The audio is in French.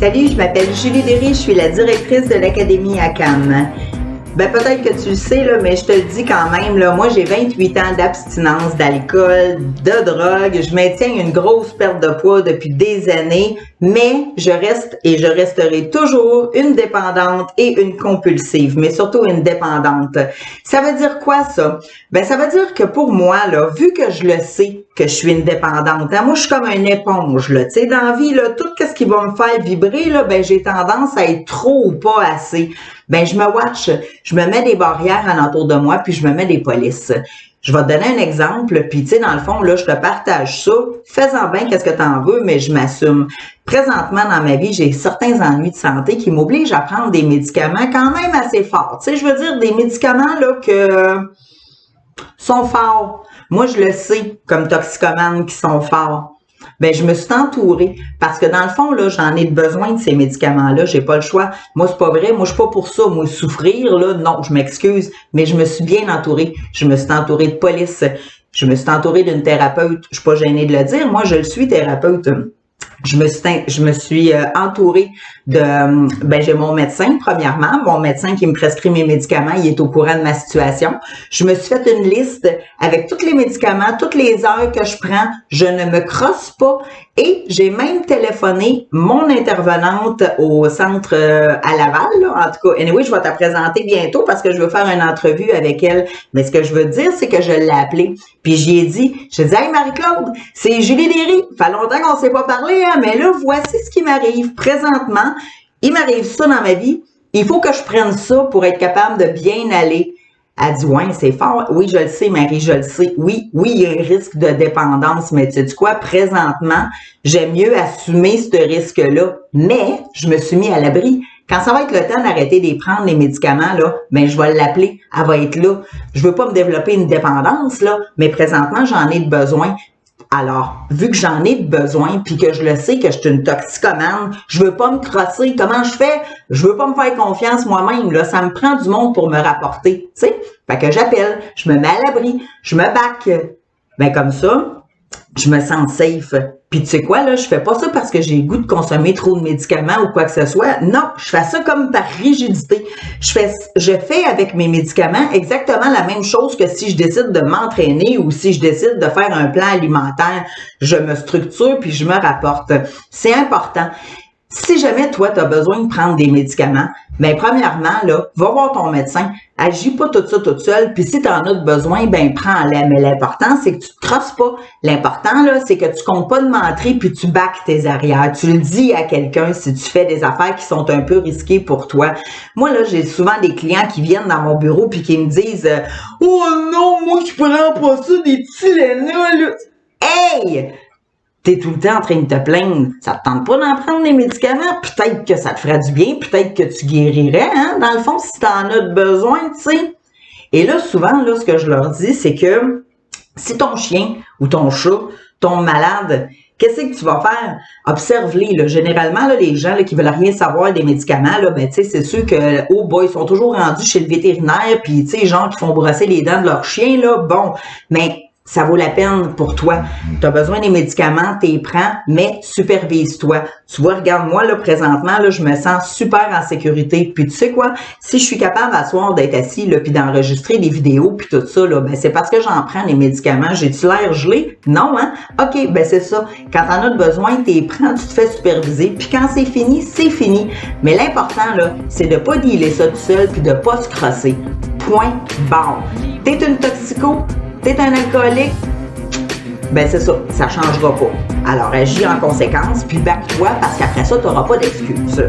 Salut, je m'appelle Julie Derry, je suis la directrice de l'Académie ACAM. Peut-être que tu le sais, là, mais je te le dis quand même, là, moi j'ai 28 ans d'abstinence d'alcool, de drogue, je maintiens une grosse perte de poids depuis des années, mais je reste et je resterai toujours une dépendante et une compulsive, mais surtout une dépendante. Ça veut dire quoi ça? Ça veut dire que pour moi, là, vu que je le sais que je suis une dépendante, moi je suis comme une éponge, là, tu sais, dans la vie, là, tout ce qui va me faire vibrer, là, j'ai tendance à être trop ou pas assez. Je me watch, je me mets des barrières alentour de moi, puis je me mets des polices. Je vais te donner un exemple, puis tu sais, dans le fond, là, je te partage ça. Fais-en bien qu'est-ce que t'en veux, mais je m'assume. Présentement, dans ma vie, j'ai certains ennuis de santé qui m'obligent à prendre des médicaments quand même assez forts. Tu sais, je veux dire, des médicaments, là, que sont forts. Moi, je le sais, comme toxicomane, qui sont forts. Je me suis entourée parce que dans le fond, là, j'en ai besoin de ces médicaments-là. J'ai pas le choix. Moi, c'est pas vrai. Moi, je suis pas pour ça. Moi, souffrir, là, non, je m'excuse. Mais je me suis bien entourée. Je me suis entourée de police. Je me suis entourée d'une thérapeute. Je suis pas gênée de le dire. Moi, je le suis, thérapeute. Je me suis entourée de, j'ai mon médecin, premièrement, mon médecin qui me prescrit mes médicaments, il est au courant de ma situation. Je me suis fait une liste avec tous les médicaments, toutes les heures que je prends, je ne me crosse pas et j'ai même téléphoné mon intervenante au centre à Laval, là, en tout cas. Anyway, je vais te présenter bientôt parce que je veux faire une entrevue avec elle. Mais ce que je veux dire, c'est que je l'ai appelée. Puis j'y ai dit, hey Marie-Claude, c'est Julie Derry. Fait longtemps qu'on ne s'est pas parlé, hein, mais là, voici ce qui m'arrive présentement. Il m'arrive ça dans ma vie. Il faut que je prenne ça pour être capable de bien aller. Elle dit, ouais, c'est fort. Oui, je le sais, Marie, je le sais. Oui, il y a un risque de dépendance, mais tu sais quoi, présentement, j'aime mieux assumer ce risque-là. Mais je me suis mis à l'abri. Quand ça va être le temps d'arrêter de prendre les médicaments, là, je vais l'appeler, elle va être là. Je veux pas me développer une dépendance, là, mais présentement, j'en ai besoin. Alors, vu que j'en ai besoin, puis que je le sais que je suis une toxicomane, je veux pas me crosser. Comment je fais? Je veux pas me faire confiance moi-même, là. Ça me prend du monde pour me rapporter, tu sais. Fait que j'appelle, je me mets à l'abri, je me back. Comme ça, je me sens safe. Puis tu sais quoi, là, je fais pas ça parce que j'ai le goût de consommer trop de médicaments ou quoi que ce soit. Non, je fais ça comme par rigidité. Je fais avec mes médicaments exactement la même chose que si je décide de m'entraîner ou si je décide de faire un plan alimentaire. Je me structure puis je me rapporte. C'est important. Si jamais toi, tu as besoin de prendre des médicaments, premièrement, là, va voir ton médecin. Agis pas tout ça toute seule, puis si tu en as besoin, prends-les. Mais l'important, c'est que tu te crosses pas. L'important, là, c'est que tu comptes pas de mentir puis tu baques tes arrières. Tu le dis à quelqu'un si tu fais des affaires qui sont un peu risquées pour toi. Moi, là, j'ai souvent des clients qui viennent dans mon bureau puis qui me disent « Oh non, moi, je prends pas ça, des Tylenol! » Hey! T'es tout le temps en train de te plaindre. Ça te tente pas d'en prendre des médicaments? Peut-être que ça te ferait du bien, peut-être que tu guérirais, hein, dans le fond, si t'en as besoin, tu sais. Et là, souvent, là, ce que je leur dis, c'est que si ton chien ou ton chat tombe malade, qu'est-ce que tu vas faire? Observe-les, là. Généralement, là, les gens là, qui veulent rien savoir des médicaments, là, tu sais, c'est sûr que, oh boy, ils sont toujours rendus chez le vétérinaire, puis tu sais, gens qui font brosser les dents de leur chien, là, bon, mais ça vaut la peine pour toi. Tu as besoin des médicaments, t'es prends, mais supervise-toi. Tu vois, regarde-moi, là, présentement, là, je me sens super en sécurité. Puis tu sais quoi? Si je suis capable à soir d'être assis, là, puis d'enregistrer des vidéos, puis tout ça, là, c'est parce que j'en prends les médicaments. J'ai-tu l'air gelé? Non, hein? OK, c'est ça. Quand t'en as besoin, t'es prends, tu te fais superviser. Puis quand c'est fini, c'est fini. Mais l'important, là, c'est de pas dealer ça tout seul, puis de pas se crosser. Point barre. T'es une toxico? T'es un alcoolique, c'est ça changera pas. Alors agis en conséquence, puis back-toi, parce qu'après ça, t'auras pas d'excuses.